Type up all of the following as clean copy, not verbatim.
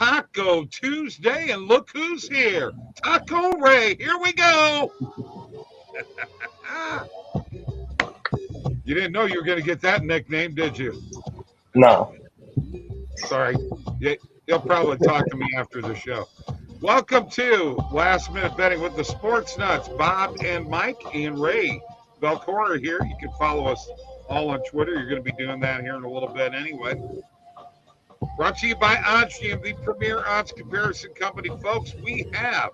Taco Tuesday, and look who's here. Taco Ray, here we go. You didn't know you were going to get that nickname, did you? No. Sorry. You'll probably talk to me after the show. Welcome to Last Minute Betting with the Sports Nuts. Bob and Mike and Ray Belcora here. You can follow us all on Twitter. You're going to be doing that here in a little bit anyway. Brought to you by OddsJam, the premier odds comparison company. Folks, we have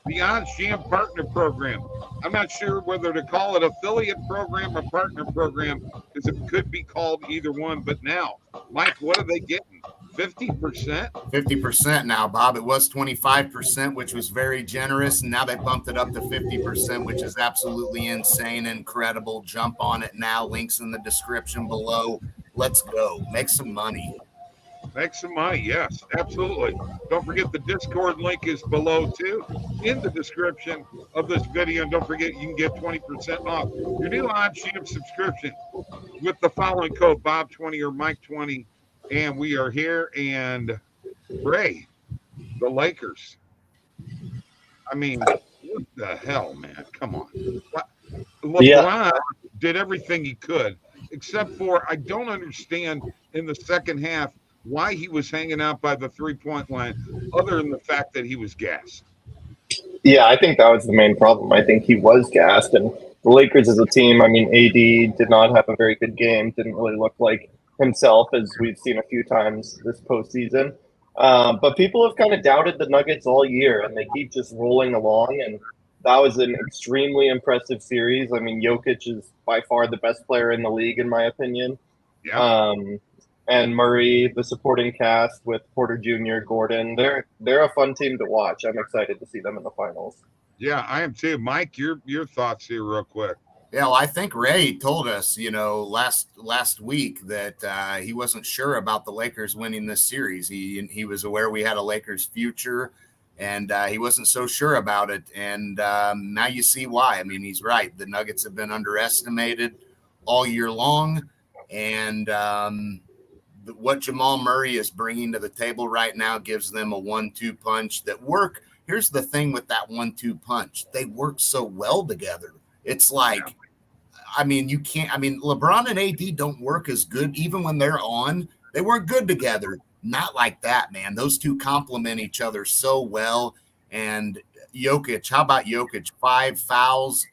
the OddsJam Partner Program. I'm not sure whether to call it affiliate program or partner program, because it could be called either one. But now, Mike, what are they getting? 50%? 50% now, Bob. It was 25%, which was very generous. And now they bumped it up to 50%, which is absolutely insane. Incredible. Jump on it now. Links in the description below. Let's go. Make some money. Make some money, yes, absolutely. Don't forget the Discord link is below, too, in the description of this video. And don't forget, you can get 20% off your new OddsJam subscription with the following code, Bob20 or Mike20. And we are here. And Ray, the Lakers. I mean, what the hell, man? Come on. LeBron did everything he could, except for I don't understand in the second half why he was hanging out by the three-point line, other than the fact that he was gassed. Yeah, I think that was the main problem. I think he was gassed, and the Lakers as a team, I mean, AD did not have a very good game, didn't really look like himself, as we've seen a few times this postseason. But people have kind of doubted the Nuggets all year, and they keep just rolling along, and that was an extremely impressive series. I mean, Jokic is by far the best player in the league, in my opinion. Yeah. And Murray, the supporting cast with Porter Jr., Gordon, they're a fun team to watch. I'm excited to see them in the finals. Yeah, I am too. Mike, your thoughts here real quick. Yeah, well, I think Ray told us, last week that he wasn't sure about the Lakers winning this series. He was aware we had a Lakers future, and he wasn't so sure about it. And now you see why. I mean, he's right. The Nuggets have been underestimated all year long, and what Jamal Murray is bringing to the table right now gives them a 1-2 punch that work. Here's the thing with that 1-2 punch. They work so well together. It's like, I mean, LeBron and AD don't work as good. Even when they're on, they work good together. Not like that, man. Those two complement each other so well. And Jokic, how about Jokic? 5 fouls,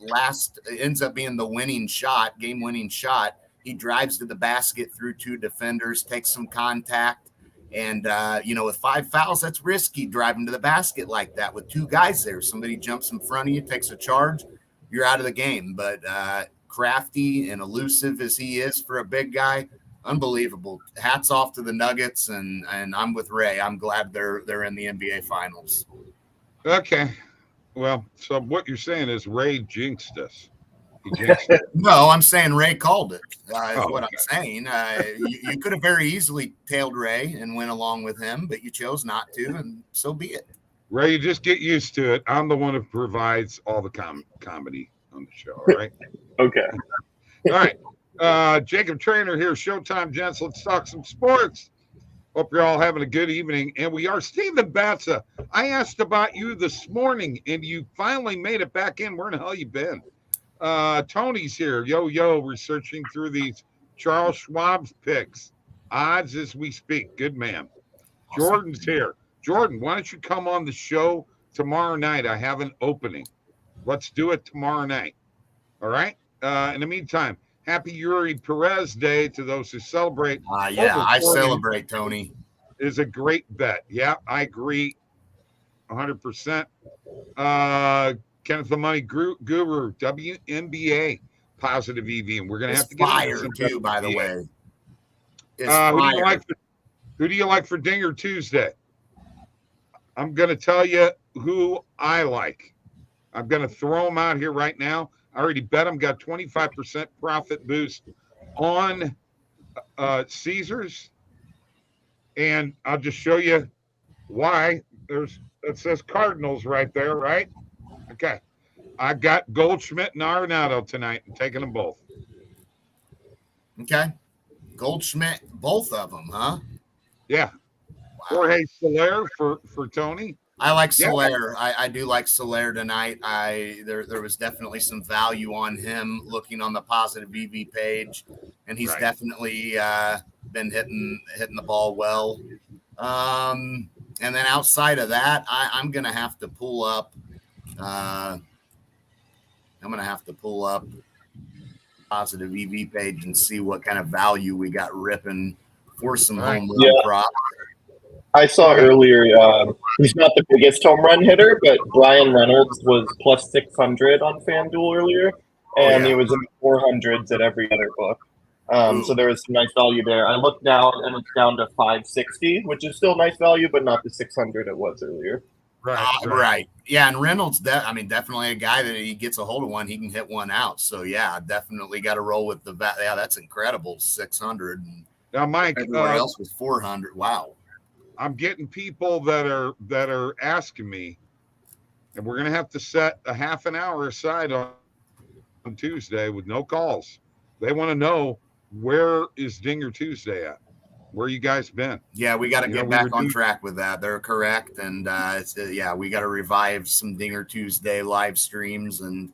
ends up being the winning shot, game-winning shot. He drives to the basket through 2 defenders, takes some contact. And, with 5 fouls, that's risky driving to the basket like that with 2 guys there. Somebody jumps in front of you, takes a charge, you're out of the game. But crafty and elusive as he is for a big guy, unbelievable. Hats off to the Nuggets, and I'm with Ray. I'm glad they're in the NBA Finals. Okay. Well, so what you're saying is Ray jinxed us. No, I'm saying Ray called it. Is what okay. I'm saying. You could have very easily tailed Ray and went along with him, but you chose not to, and so be it. Ray, you just get used to it. I'm the one who provides all the comedy on the show, all right? Okay. All right. Jacob Trainer here, Showtime Gents. Let's talk some sports. Hope you're all having a good evening. And we are Stephen Batza. I asked about you this morning, and you finally made it back in. Where in the hell you been? Tony's here. Yo, researching through these Charles Schwab's picks. Odds as we speak. Good man. Awesome. Jordan's here. Jordan, why don't you come on the show tomorrow night? I have an opening. Let's do it tomorrow night. All right? In the meantime, happy Yuri Perez Day to those who celebrate. I celebrate, Tony. Is a great bet. Yeah, I agree 100%. Kenneth the Money Guru, WNBA positive EV, and we're going to have to get fire too, by the way. Who do you like for Dinger Tuesday? I'm going to tell you who I like. I'm going to throw them out here right now. I already bet them. Got 25% profit boost on Caesars, and I'll just show you why. It says Cardinals right there, right? Okay. I got Goldschmidt and Arenado tonight. I'm taking them both. Okay. Goldschmidt, both of them, huh? Yeah. Jorge Soler for Tony. I like Soler. I do like Soler tonight. There was definitely some value on him looking on the positive EV page, and he's definitely been hitting the ball well. And then outside of that, I'm gonna have to pull up. Positive EV page and see what kind of value we got ripping for some home run props. I saw earlier, he's not the biggest home run hitter, but Brian Reynolds was plus 600 on FanDuel earlier, and he was in the 400s at every other book. So there was some nice value there. I looked now, and it's down to 560, which is still nice value, but not the 600 it was earlier. Right. Yeah, and Reynolds, definitely a guy that he gets a hold of one, he can hit one out. So, yeah, definitely got to roll with the – yeah, that's incredible, 600. Now, Mike – everywhere else was 400. Wow. I'm getting people that are asking me, and we're going to have to set a half an hour aside on Tuesday with no calls. They want to know, where is Dinger Tuesday at? Where you guys been? Yeah, we got to get back on track with that. They're correct, and we got to revive some Dinger Tuesday live streams and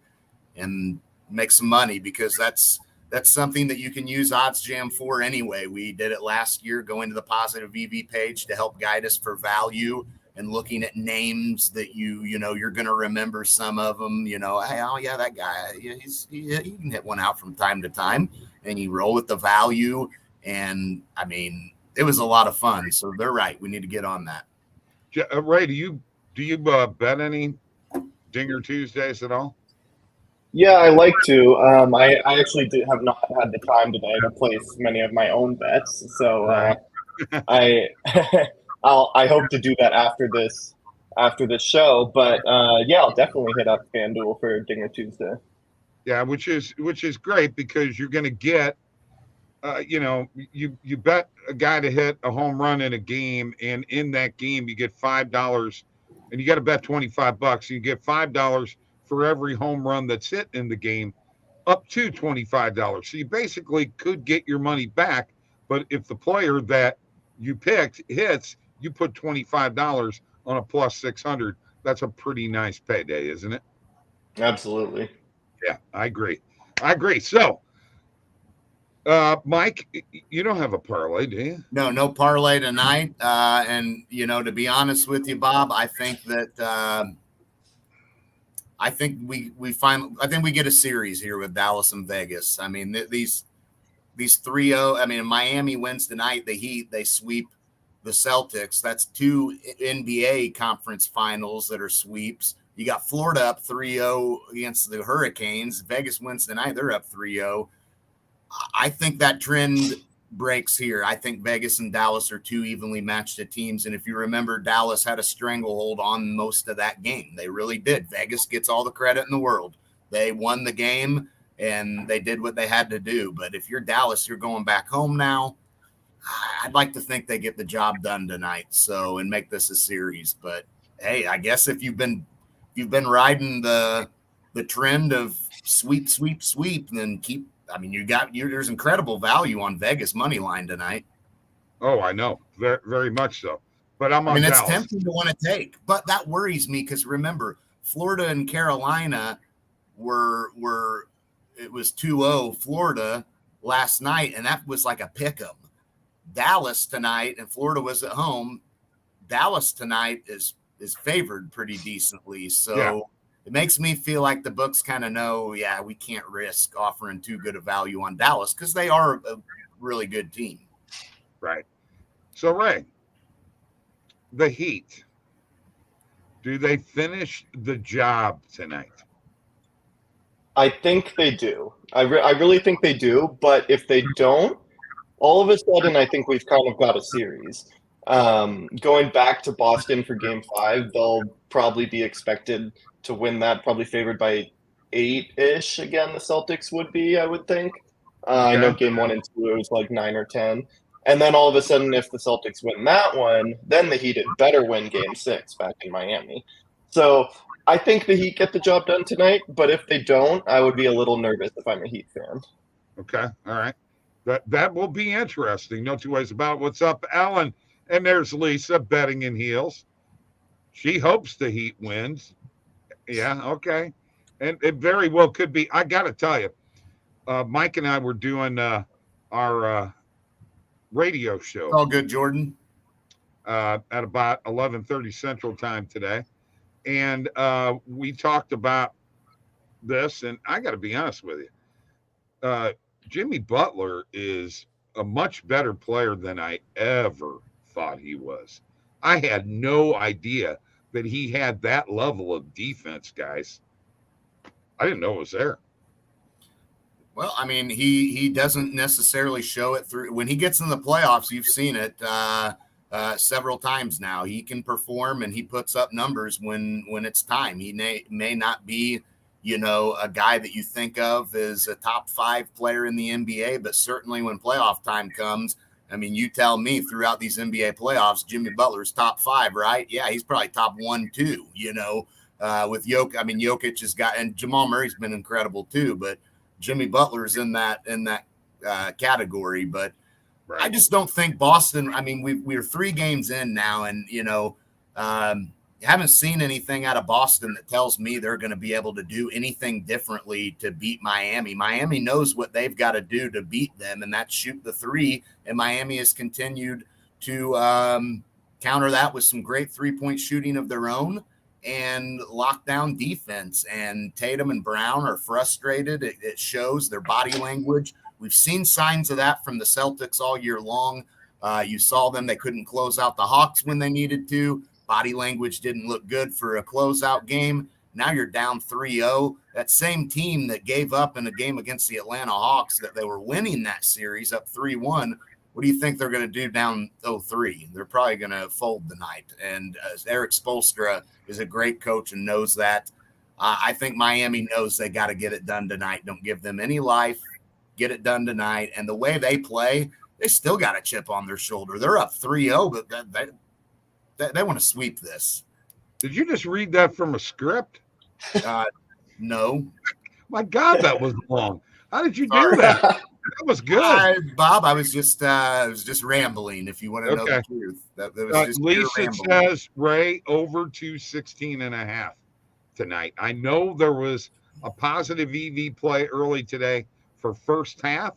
make some money, because that's something that you can use OddsJam for anyway. We did it last year, going to the positive EV page to help guide us for value and looking at names that you're going to remember some of them. Hey, oh yeah, that guy, he can hit one out from time to time, and you roll with the value. And I mean, it was a lot of fun. So they're right. We need to get on that. Ray, do you bet any Dinger Tuesdays at all? Yeah, I like to. I actually have not had the time today to place many of my own bets, so I hope to do that after this show. But I'll definitely hit up FanDuel for Dinger Tuesday. Yeah, which is great, because you're going to get, you bet a guy to hit a home run in a game, and in that game you get $5, and you got to bet $25. You get $5 for every home run that's hit in the game, up to $25. So you basically could get your money back, but if the player that you picked hits, you put $25 on a plus 600. That's a pretty nice payday, isn't it? Absolutely. Yeah, I agree. So, Mike, you don't have a parlay, do you? No parlay tonight. And to be honest with you, Bob, I think that I think we get a series here with Dallas and Vegas. I mean, these 3-0. I mean, Miami wins tonight. The Heat, they sweep the Celtics. That's 2 NBA conference finals that are sweeps. You got Florida up 3-0 against the Hurricanes. Vegas wins tonight. They're up 3-0. I think that trend breaks here. I think Vegas and Dallas are 2 evenly matched teams. And if you remember, Dallas had a stranglehold on most of that game. They really did. Vegas gets all the credit in the world. They won the game and they did what they had to do. But if you're Dallas, you're going back home now. I'd like to think they get the job done tonight. And make this a series. But hey, I guess if you've been riding the trend of sweep, then keep. I mean, there's incredible value on Vegas money line tonight. Oh, I know, very, very much so. But it's tempting to want to take, but that worries me, because remember, Florida and Carolina it was 2-0 Florida last night, and that was like a pick'em. Dallas tonight, and Florida was at home. Dallas tonight is favored pretty decently, so. Yeah. It makes me feel like the books kind of know, we can't risk offering too good a value on Dallas, because they are a really good team. Right. So, Ray, the Heat, do they finish the job tonight? I think they do. I really think they do. But if they don't, all of a sudden, I think we've kind of got a series. Going back to Boston for Game 5, they'll probably be expected to win that, probably favored by 8-ish. Again, the Celtics would be, I would think. I know Game 1 and 2, it was like 9 or 10. And then all of a sudden, if the Celtics win that one, then the Heat had better win Game 6 back in Miami. So I think the Heat get the job done tonight, but if they don't, I would be a little nervous if I'm a Heat fan. Okay, all right. That will be interesting. No two ways about it. What's up, Alan? And there's Lisa betting in heels. She hopes the Heat wins. Yeah, okay. And it very well could be. I got to tell you, Mike and I were doing our radio show All good, Jordan. at about 11:30 Central Time today, and we talked about this. And I got to be honest with you, Jimmy Butler is a much better player than I ever thought he was. I had no idea that he had that level of defense, guys. I didn't know it was there. Well, I mean, he doesn't necessarily show it through when he gets in the playoffs. You've seen it several times now. He can perform and he puts up numbers when it's time. He may not be, a guy that you think of as a top 5 player in the NBA, but certainly when playoff time comes, I mean, you tell me throughout these NBA playoffs, Jimmy Butler's top 5, right? Yeah, he's probably top 1, 2, with Jokic. I mean, Jokic has got, and Jamal Murray's been incredible too, but Jimmy Butler's in that category. But right. I just don't think Boston, I mean, we're 3 games in now, and, haven't seen anything out of Boston that tells me they're going to be able to do anything differently to beat Miami. Miami knows what they've got to do to beat them, and that's shoot the 3. And Miami has continued to counter that with some great 3-point shooting of their own and lockdown defense. And Tatum and Brown are frustrated. It shows their body language. We've seen signs of that from the Celtics all year long. You saw them. They couldn't close out the Hawks when they needed to. Body language didn't look good for a closeout game. Now you're down 3-0. That same team that gave up in a game against the Atlanta Hawks that they were winning that series up 3-1. What do you think they're going to do down 0-3? They're probably going to fold tonight. And Eric Spoelstra is a great coach and knows that. I think Miami knows they got to get it done tonight. Don't give them any life. Get it done tonight. And the way they play, they still got a chip on their shoulder. They're up 3-0, but they want to sweep this. Did you just read that from a script? No. My God, that was long. How did you do that? That was good. Bob, I was just rambling, if you want to know the truth. That was just Lisa says Ray over 216.5 tonight. I know there was a positive EV play early today for first half.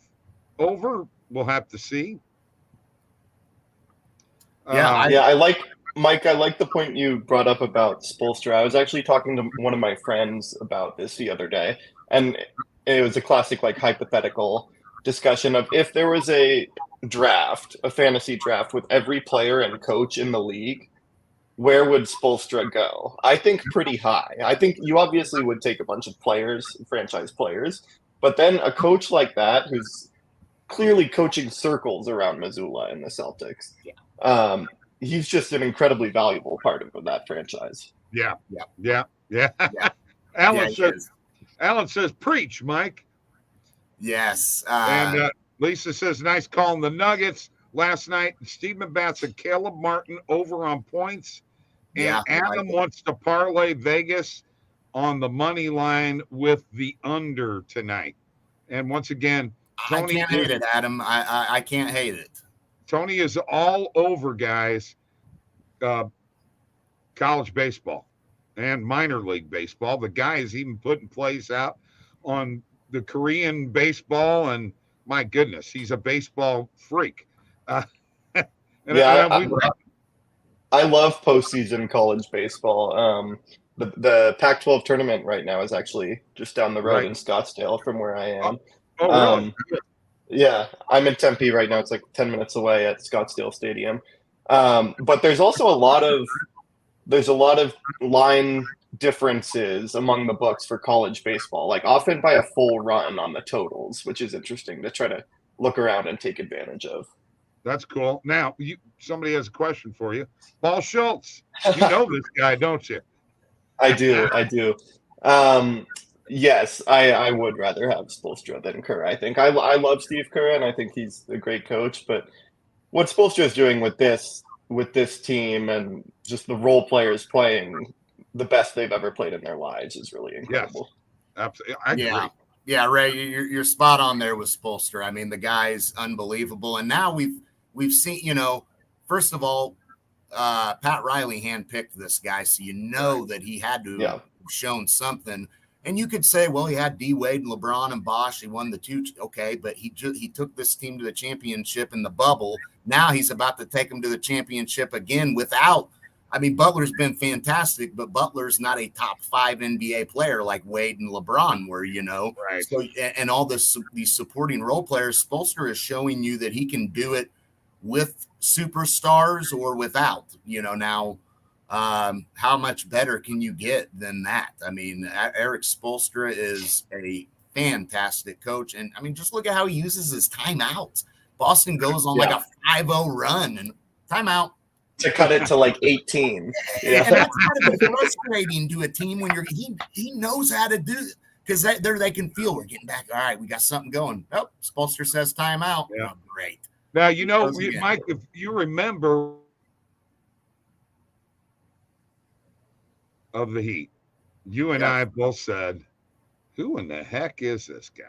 Over, we'll have to see. I like Mike. I like the point you brought up about Spoelstra. I was actually talking to one of my friends about this the other day, and it was a classic hypothetical discussion of if there was a fantasy draft with every player and coach in the league, where would Spoelstra go? I think pretty high. I think you obviously would take a bunch of players, franchise players, but then a coach like that who's clearly coaching circles around Missoula and the Celtics. Yeah. He's just an incredibly valuable part of that franchise. Yeah. Alan says, preach, Mike. Yes. And Lisa says, nice call on the Nuggets last night. Stephen Batts and Caleb Martin over on points. And Adam wants to parlay Vegas on the money line with the under tonight. And once again, Tony, I can't hate it, Adam. I can't hate it. Tony is all over, guys, college baseball and minor league baseball. The guy is even putting plays out on the Korean baseball, and my goodness, he's a baseball freak. I love postseason college baseball. The Pac-12 tournament right now is actually just down the road in Scottsdale from where I am. Really? Yeah, I'm in Tempe right now. It's 10 minutes away at Scottsdale Stadium. But there's also a lot of line differences among the books for college baseball, often by a full run on the totals, which is interesting to try to look around and take advantage of. That's cool. Now, somebody has a question for you. Paul Schultz, you know this guy, don't you? I do. Yes, I would rather have Spoelstra than Kerr. I think I love Steve Kerr, and I think he's a great coach. But what Spoelstra is doing with this team and just the role players playing the best they've ever played in their lives is really incredible. Yes, absolutely. I agree. Yeah, Ray, you're spot on there with Spoelstra. I mean, the guy's unbelievable, and now we've seen first of all, Pat Riley handpicked this guy, so you know that he had to have shown something. And you could say, well, he had D Wade and LeBron and Bosh. He won the two. Okay, but he took this team to the championship in the bubble. Now he's about to take them to the championship again without. I mean, Butler's been fantastic, but Butler's not a top 5 NBA player like Wade and LeBron were, you know. Right. So, and all these supporting role players, Spoelstra is showing you that he can do it with superstars or without, you know. Now, how much better can you get than that? I mean, Eric Spoelstra is a fantastic coach. And I mean, just look at how he uses his timeouts. Boston goes on like a 5-0 run and timeout. To cut it to like 18. Yeah. And that's kind of frustrating to a team when he knows how to do it, because they can feel we're getting back. All right, we got something going. Oh, Spoelstra says timeout. Yeah. Oh, great. Now, you know, Mike, if you remember of the Heat, you and I both said, who in the heck is this guy?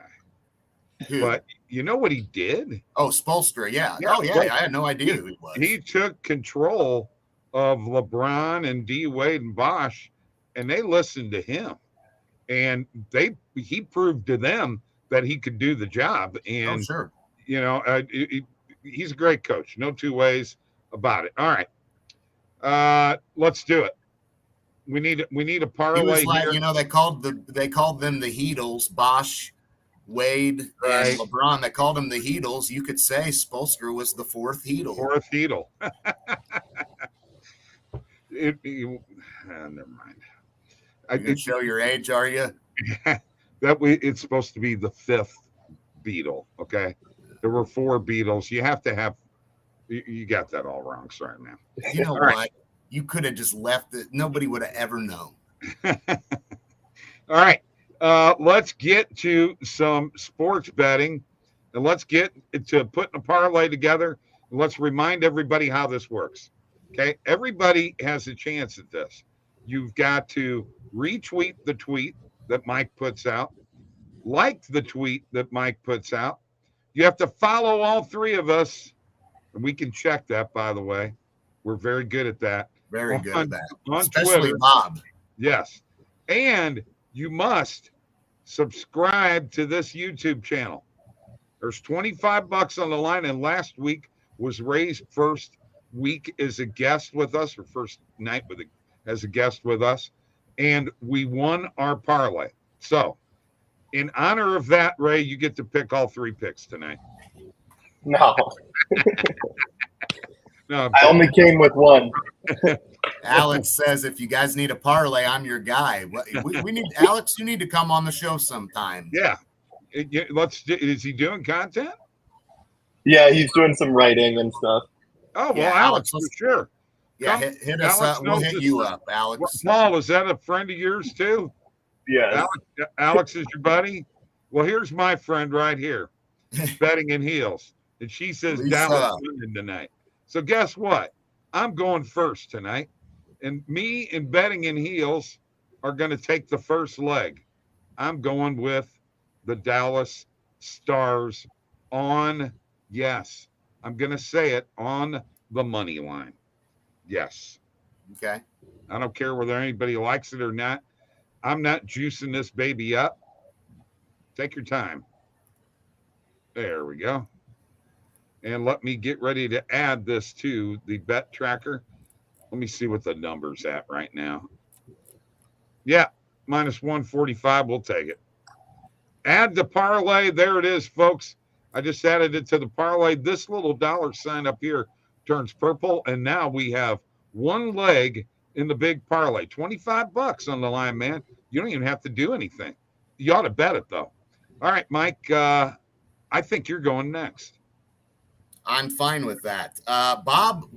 Who? But you know what he did? Oh, Spoelstra, yeah. Oh, yeah, I had no idea who he was. He took control of LeBron and D Wade and Bosh, and they listened to him. And he proved to them that he could do the job. And, sure. You know, he's a great coach. No two ways about it. All right. Let's do it. We need a parlay. He was like, here. you know, they called them the Heatles, Bosh, Wade, and LeBron. They called him the Heatles. You could say Spoelstra was the fourth Heatle. Never mind. You can show your age, are you? It's supposed to be the fifth Beatle. Okay, there were 4 Beatles. You have to have. You got that all wrong. Sorry, man. You know what? Right. You could have just left it. Nobody would have ever known. All right. Let's get to some sports betting, and let's get to putting a parlay together. And let's remind everybody how this works. Okay. Everybody has a chance at this. You've got to retweet the tweet that Mike puts out, like the tweet that Mike puts out. You have to follow all 3 of us, and we can check that, by the way. We're very good at that. Very good at that. On especially Twitter. Bob. Yes. And you must subscribe to this YouTube channel. There's $25 on the line, and last week was Ray's first week as a guest with us, or first night as a guest with us, and we won our parlay. So, in honor of that, Ray, you get to pick all 3 picks tonight. No. No, I only came with 1. Alex says, if you guys need a parlay, I'm your guy. We need Alex. You need to come on the show sometime. Yeah. Is he doing content? Yeah, he's doing some writing and stuff. Oh, well, Alex, for sure. Yeah, hit us up. We'll hit you up, Alex. Paul, is that a friend of yours too? Yes. Alex is your buddy? Well, here's my friend right here, Betting in Heels. And she says Dallas winning tonight. So guess what? I'm going first tonight. And me and Betting in Heels are going to take the first leg. I'm going with the Dallas Stars on, yes, I'm going to say it, on the money line. Yes. Okay. I don't care whether anybody likes it or not. I'm not juicing this baby up. Take your time. There we go. And let me get ready to add this to the bet tracker. Let me see what the number's at right now. Yeah, minus 145. We'll take it. Add the parlay. There it is, folks. I just added it to the parlay. This little dollar sign up here turns purple, and now we have 1 leg in the big parlay. $25 on the line, man. You don't even have to do anything. You ought to bet it, though. All right, Mike, I think you're going next. I'm fine with that. Bob,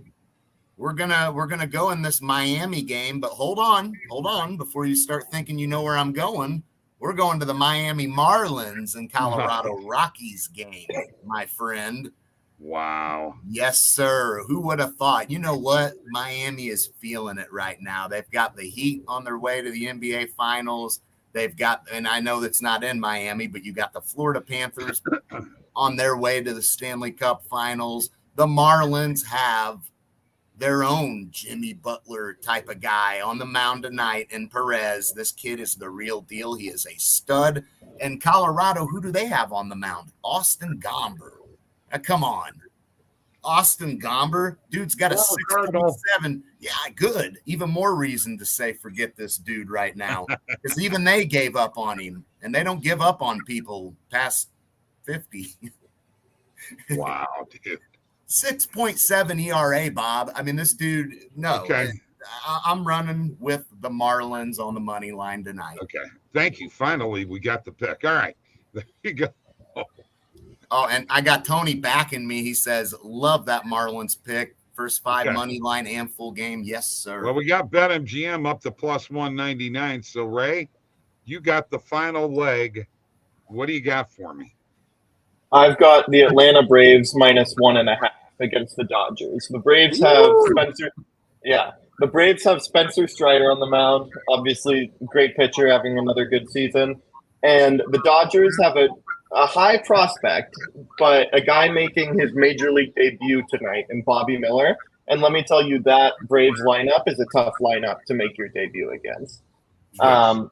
we're gonna go in this Miami game, but hold on before you start thinking you know where I'm going. We're going to the Miami Marlins and Colorado Rockies game, my friend. Wow. Yes, sir. Who would have thought? You know what? Miami is feeling it right now. They've got the Heat on their way to the NBA Finals. They've got, and I know that's not in Miami, but you got the Florida Panthers on their way to the Stanley Cup Finals. The Marlins have their own Jimmy Butler type of guy on the mound tonight in Perez. This kid is the real deal. He is a stud. And Colorado, who do they have on the mound? Austin Gomber. Come on. Austin Gomber, dude's got a 6.7. Yeah, good. Even more reason to say forget this dude right now, because even they gave up on him, and they don't give up on people past 50. Wow, dude. 6.7 ERA, Bob. I mean, this dude, no. Okay. I'm running with the Marlins on the money line tonight. Okay. Thank you. Finally, we got the pick. All right. There you go. Oh, and I got Tony backing me. He says, love that Marlins pick. First 5 money line and full game. Yes, sir. Well, we got BetMGM up to plus 199. So, Ray, you got the final leg. What do you got for me? I've got the Atlanta Braves minus 1.5 against the Dodgers. The Braves have Spencer. Yeah, the Braves have Spencer Strider on the mound. Obviously, great pitcher, having another good season. And the Dodgers have a high prospect, but a guy making his major league debut tonight in Bobby Miller. And let me tell you, that Braves lineup is a tough lineup to make your debut against. Yes.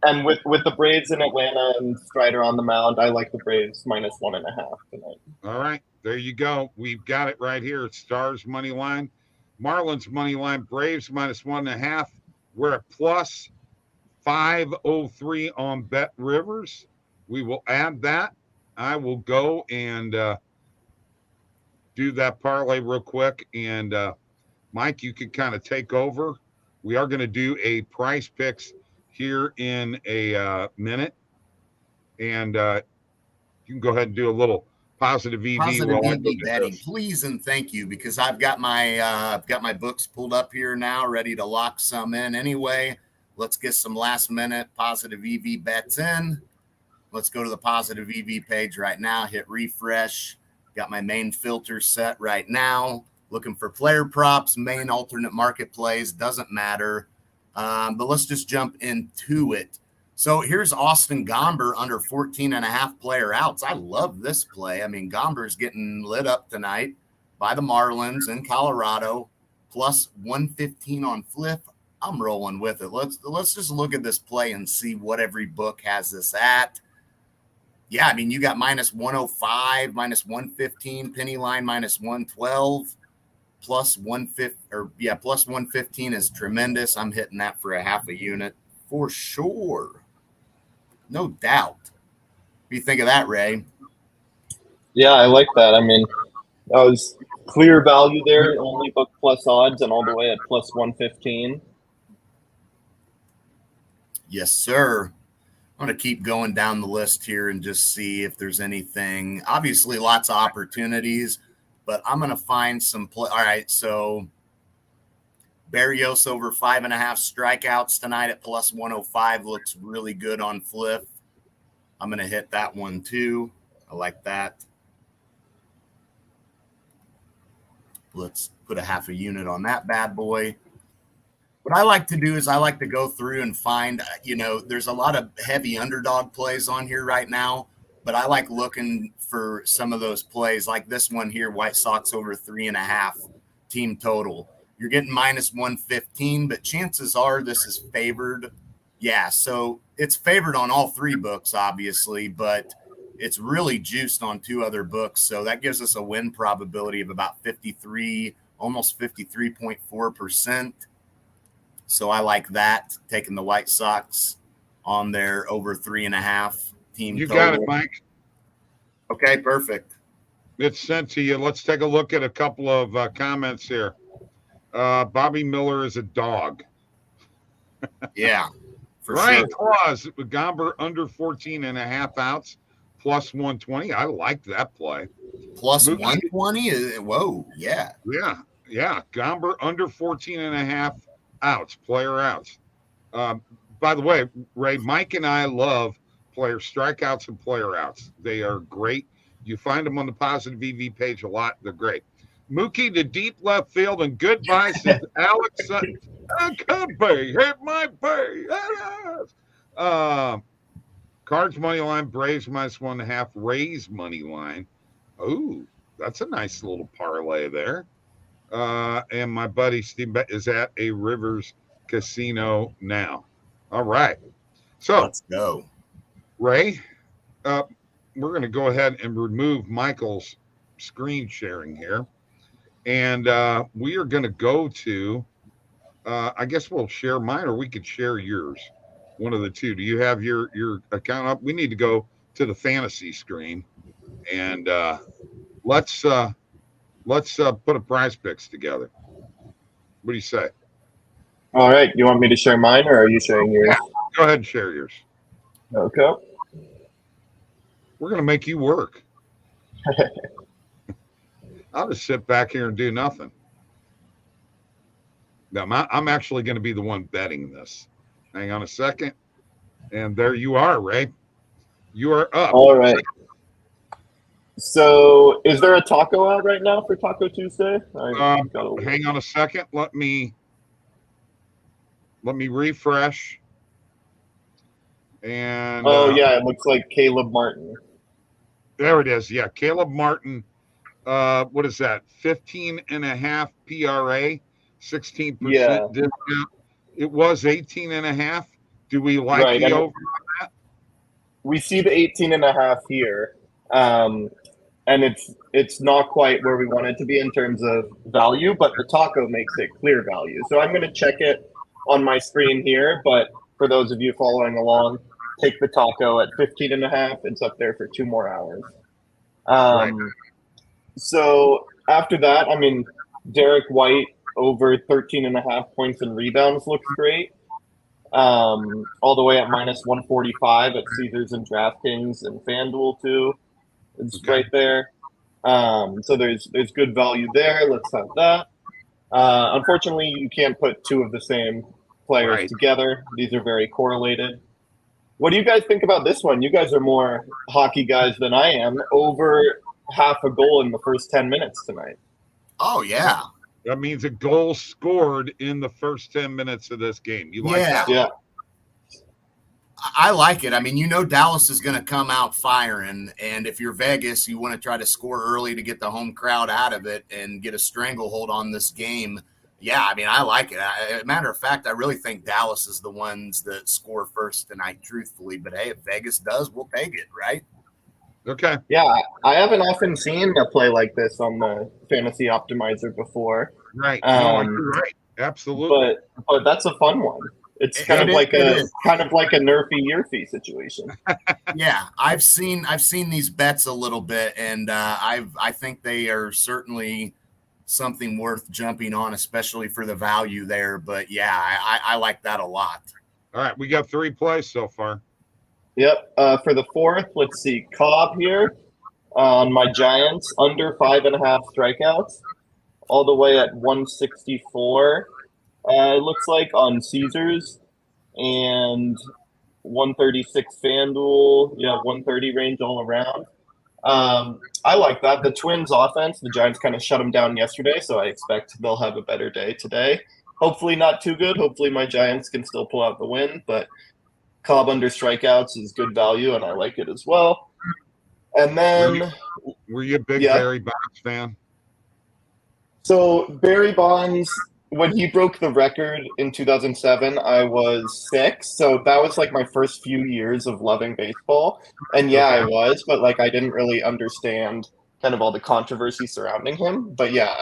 And with the Braves in Atlanta and Strider on the mound, I like the Braves minus 1.5 tonight. All right, there you go. We've got it right here. It's Stars money line, Marlins money line, Braves minus 1.5. We're at plus 503 on Bet Rivers. We will add that. I will go and do that parlay real quick. And Mike, you can kind of take over. We are going to do a price picks here in a minute. And you can go ahead and do a little positive EV. Positive EV betting, please and thank you, because I've got my books pulled up here now, ready to lock some in. Anyway, let's get some last minute positive EV bets in. Let's go to the positive EV page right now. Hit refresh. Got my main filter set right now. Looking for player props, main alternate market plays, doesn't matter. But let's just jump into it. So here's Austin Gomber under 14.5 player outs. I love this play. I mean, Gomber's getting lit up tonight by the Marlins in Colorado, plus 115 on flip. I'm rolling with it. Let's just look at this play and see what every book has this at. Yeah, I mean, you got minus 105, minus 115, penny line minus 112, plus 150, plus 115 is tremendous. I'm hitting that for a half a unit for sure. No doubt. What do you think of that, Ray? Yeah, I like that. I mean, that was clear value there. Only book plus odds and all the way at plus 115. Yes, sir. I'm going to keep going down the list here and just see if there's anything. Obviously, lots of opportunities, but I'm going to find some play. All right, so Berrios over 5.5 strikeouts tonight at plus 105 looks really good on flip. I'm going to hit that one too. I like that. Let's put a half a unit on that bad boy. What I like to do is I like to go through and find, there's a lot of heavy underdog plays on here right now, but I like looking for some of those plays like this one here, White Sox over 3.5 team total. You're getting minus 115, but chances are this is favored. Yeah, so it's favored on all 3 books, obviously, but it's really juiced on 2 other books. So that gives us a win probability of about 53, almost 53.4%. So I like that, taking the White Sox on their over 3.5 team You total. got it, Mike. Okay, perfect. It's sent to you. Let's take a look at a couple of comments here. Bobby Miller is a dog. Yeah, for Ryan sure. Claus, Gomber under 14.5 outs, plus 120. I like that play. Plus 120? Whoa, yeah. Yeah. Gomber under 14.5 outs, player outs. By the way, Ray, Mike and I love player strikeouts and player outs. They are great. You find them on the positive EV page a lot. They're great. Mookie to deep left field and goodbye, says Alex. That could be. It might be. Cards money line, Braves minus 1.5, Rays money line. Oh, that's a nice little parlay there. And my buddy Steve is at a Rivers Casino now. All right. So, Let's go. Ray, we're going to go ahead and remove Michael's screen sharing here. And we are going to go to, I guess we'll share mine or we could share yours. One of the two. Do you have your account up? We need to go to the fantasy screen. And let's put a prize picks together. What do you say? All right. You want me to share mine, or are you sharing yours? Yeah, go ahead and share yours. Okay. We're going to make you work. I'll just sit back here and do nothing. Now, I'm actually going to be the one betting this. Hang on a second. And there you are, Ray. You are up. All right. So, is there a taco out right now for Taco Tuesday? Hang on a second. Let me refresh. And yeah, it looks like Caleb Martin. There it is. Yeah, Caleb Martin. What is that? 15.5 PRA, 16% discount. It was 18.5. Do we like the over on that? We see the 18.5 here. And it's not quite where we want it to be in terms of value, but the taco makes it clear value. So I'm going to check it on my screen here, but for those of you following along, take the taco at 15.5. It's up there for 2 more hours. Right. So after that, I mean, Derek White over 13.5 points and rebounds looks great. All the way at minus 145 at Caesars and DraftKings and FanDuel too. It's right there. So there's good value there. Let's have that. Unfortunately, you can't put 2 of the same players together. These are very correlated. What do you guys think about this one? You guys are more hockey guys than I am. Over half a goal in the first 10 minutes tonight. Oh, yeah. That means a goal scored in the first 10 minutes of this game. You like that? Yeah. I like it. I mean, you know Dallas is going to come out firing, and if you're Vegas, you want to try to score early to get the home crowd out of it and get a stranglehold on this game. Yeah, I mean, I like it. Matter of fact, I really think Dallas is the ones that score first tonight, truthfully. But, hey, if Vegas does, we'll take it, right? Okay. Yeah, I haven't often seen a play like this on the Fantasy Optimizer before. Right. You're right. Absolutely. But that's a fun one. It's kind of like a nerfy yearfee situation. Yeah, I've seen these bets a little bit, and I think they are certainly something worth jumping on, especially for the value there. But yeah, I like that a lot. All right, we got 3 plays so far. Yep. For the 4th, let's see, Cobb here on my Giants under 5.5 strikeouts, all the way at 164. It looks like on Caesars and 136 FanDuel, 130 range all around. I like that. The Twins offense, the Giants kind of shut them down yesterday, so I expect they'll have a better day today. Hopefully not too good. Hopefully my Giants can still pull out the win, but Cobb under strikeouts is good value, and I like it as well. And then... Were you a big Barry Bonds fan? So Barry Bonds... When he broke the record in 2007, I was 6. So that was like my first few years of loving baseball. And I was, but like I didn't really understand kind of all the controversy surrounding him. But yeah,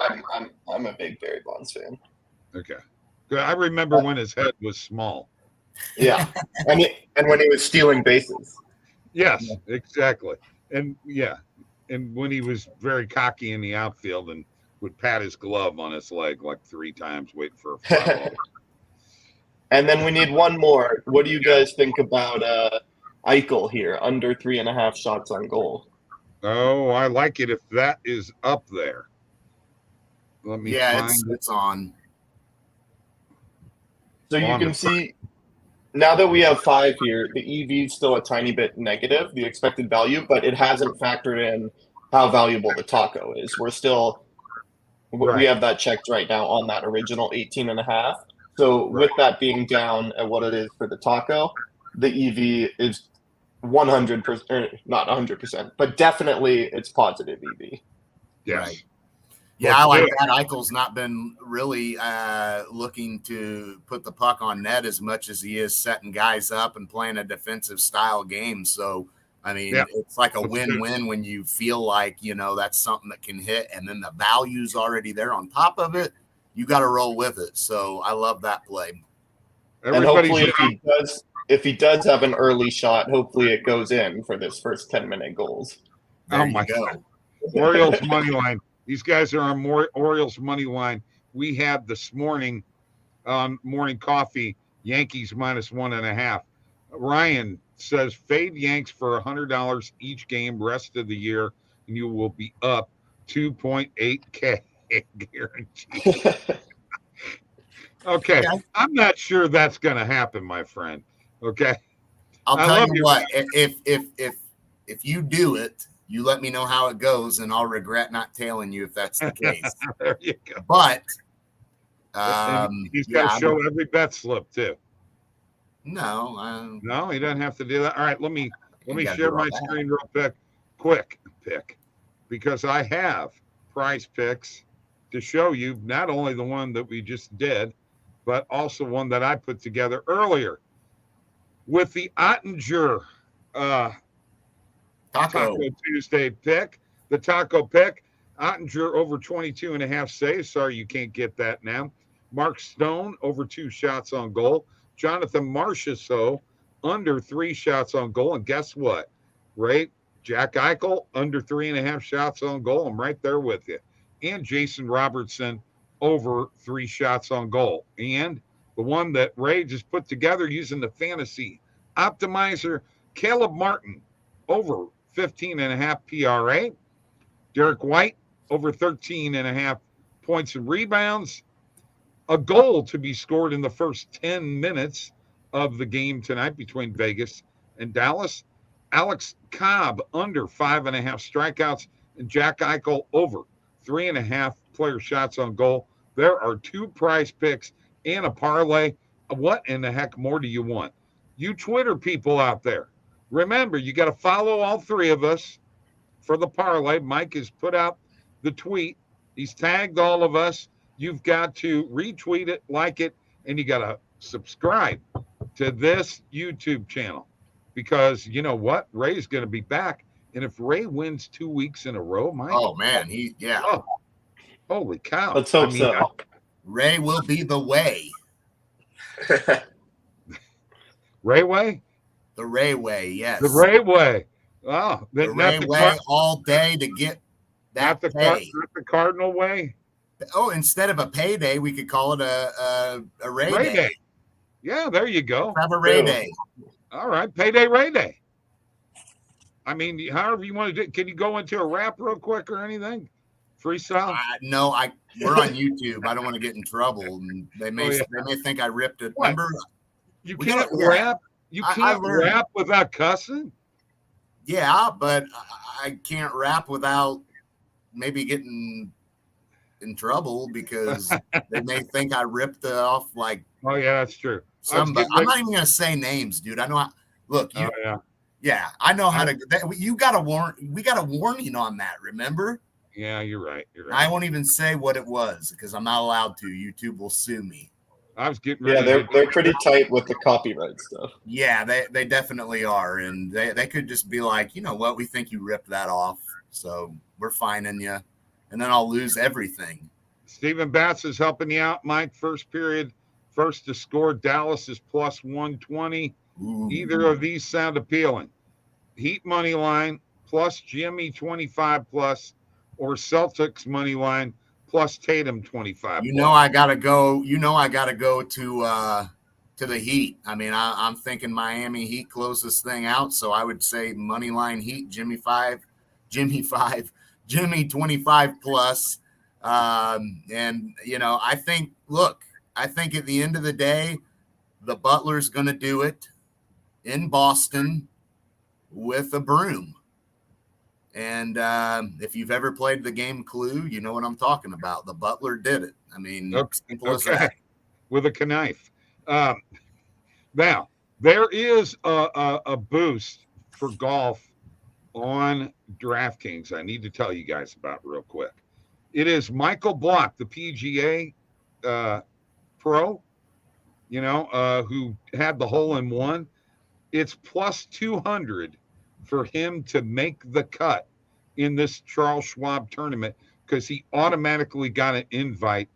I'm a big Barry Bonds fan. Okay. Good. I remember when his head was small. Yeah. and when he was stealing bases. Yes, exactly. And and when he was very cocky in the outfield and would pat his glove on his leg like 3 times, waiting for a foul. And then we need one more. What do you guys think about Eichel here, under 3.5 shots on goal? Oh, I like it if that is up there. Let me find it's on. So you can see, now that we have 5 here, the EV is still a tiny bit negative, the expected value, but it hasn't factored in how valuable the taco is. We're still... We have that checked right now on that original 18.5. So with that being down at what it is for the taco, the EV is 100%, not 100%, but definitely it's positive EV. Yes. Right. Yeah, I like that. Eichel's not been really looking to put the puck on net as much as he is setting guys up and playing a defensive style game. So, I mean, it's like a win-win when you feel like, that's something that can hit, and then the value's already there on top of it. You got to roll with it. So I love that play. And hopefully if he does have an early shot, hopefully it goes in for this first 10-minute goals. There you go. Orioles money line. These guys are on Orioles money line. We had this morning on morning coffee, Yankees -1.5. Ryan says fade Yanks for $100 each game rest of the year, and you will be up 2.8K guaranteed. Okay. I'm not sure that's going to happen, my friend. Okay. I'll tell you what, if you do it, you let me know how it goes, and I'll regret not telling you if that's the case. There you go. But he's got to show every bet slip too. No, no, he doesn't have to do that. All right, let me share my screen real quick, because I have prize picks to show you, not only the one that we just did, but also one that I put together earlier with the Ottinger Taco Tuesday pick, the taco pick. Ottinger over 22.5 saves. Sorry, you can't get that now. Mark Stone over 2 shots on goal. Jonathan Marchessault under 3 shots on goal. And guess what? Right? Jack Eichel under 3.5 shots on goal. I'm right there with you. And Jason Robertson over 3 shots on goal. And the one that Ray just put together using the fantasy optimizer, Caleb Martin over 15.5 PRA. Derek White over 13.5 points and rebounds. A goal to be scored in the first 10 minutes of the game tonight between Vegas and Dallas. Alex Cobb under 5.5 strikeouts, and Jack Eichel over 3.5 player shots on goal. There are 2 prize picks and a parlay. What in the heck more do you want? You Twitter people out there, remember, you got to follow all 3 of us for the parlay. Mike has put out the tweet. He's tagged all of us. You've got to retweet it, like it, and you got to subscribe to this YouTube channel, because you know what? Ray's going to be back. And if Ray wins 2 weeks in a row, Mike. Oh, man. Oh, holy cow. Let's hope so. Ray will be the way. Ray way? The Ray way, yes. The Ray way. Oh, the Ray way all day to get that pay. Not the Cardinal way? Oh, instead of a payday, we could call it a Ray day. Yeah, there you go. Have a Ray day. All right, payday Ray day. I mean, however you want to do it. Can you go into a rap real quick or anything? Freestyle? No, we're on YouTube. I don't want to get in trouble. And they may think I ripped it. What? Remember? You can't rap. You can't rap without cussing? Yeah, but I can't rap without maybe getting in trouble, because they may think I ripped it off like. Oh yeah, that's true. I'm not even gonna say names, dude. I know. Look, yeah, I know how to. You got a warn. We got a warning on that. Remember? Yeah, you're right. I won't even say what it was because I'm not allowed to. YouTube will sue me. I was getting ready. Yeah, they're pretty tight with the copyright stuff. Yeah, they definitely are, and they could just be like, you know what, we think you ripped that off, so we're fining you, and then I'll lose everything. Stephen Batts is helping you out, Mike. First period, first to score. Dallas is plus 120. Ooh. Either of these sound appealing. Heat money line plus Jimmy 25 plus, or Celtics money line plus Tatum 25. I gotta go. I gotta go to the Heat. I mean, I'm thinking Miami Heat close this thing out, so I would say money line Heat, Jimmy 25 plus. And I think at the end of the day, the Butler's going to do it in Boston with a broom. And if you've ever played the game Clue, you know what I'm talking about. The Butler did it. I mean, simple as that. With a knife. Now, there is a boost for golf on DraftKings I need to tell you guys about real quick. It is Michael Block, the PGA pro, who had the hole-in-one. It's plus 200 for him to make the cut in this Charles Schwab tournament because he automatically got an invite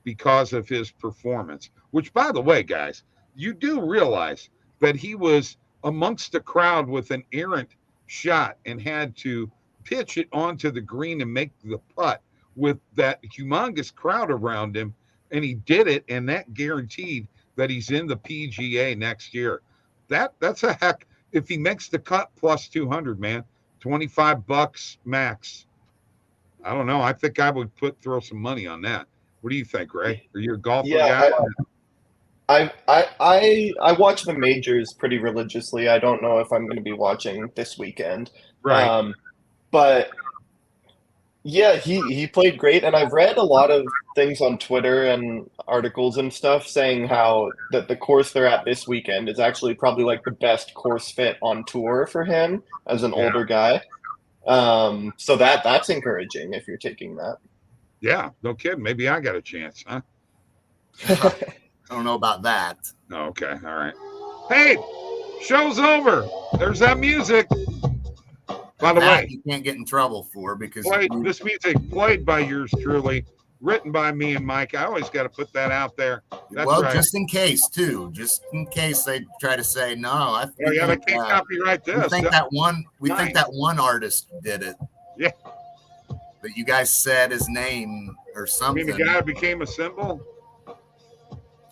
because of his performance, which, by the way, guys, you do realize that he was amongst the crowd with an errant shot and had to pitch it onto the green and make the putt with that humongous crowd around him, and he did it, and that guaranteed that he's in the PGA next year. That's a heck. If he makes the cut, plus 200, man, $25 max. I don't know. I think I would throw some money on that. What do you think, Ray? Are you a golfer guy? I watch the majors pretty religiously. I don't know if I'm going to be watching this weekend. Right. But yeah, he played great, and I've read a lot of things on Twitter and articles and stuff saying how that the course they're at this weekend is actually probably like the best course fit on tour for him as an older guy. So that's encouraging if you're taking that. Yeah, no kidding. Maybe I got a chance, huh? I don't know about that. Okay, all right. Hey, show's over. There's that music. By the way, you can't get in trouble for because this music played by yours truly, written by me and Mike. I always got to put that out there. That's right. Just in case too, just in case they try to say no. They can't copyright this. We think that one artist did it. Yeah. But you guys said his name or something. You mean the guy became a symbol?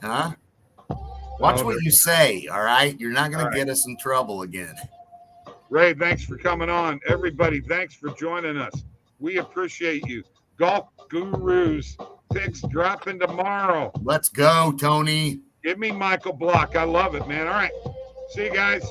Huh? Watch what you say, all right? You're not going to get us in trouble again. Ray, thanks for coming on. Everybody, thanks for joining us. We appreciate you. Golf Gurus picks dropping tomorrow. Let's go, Tony. Give me Michael Block. I love it, man. All right. See you guys.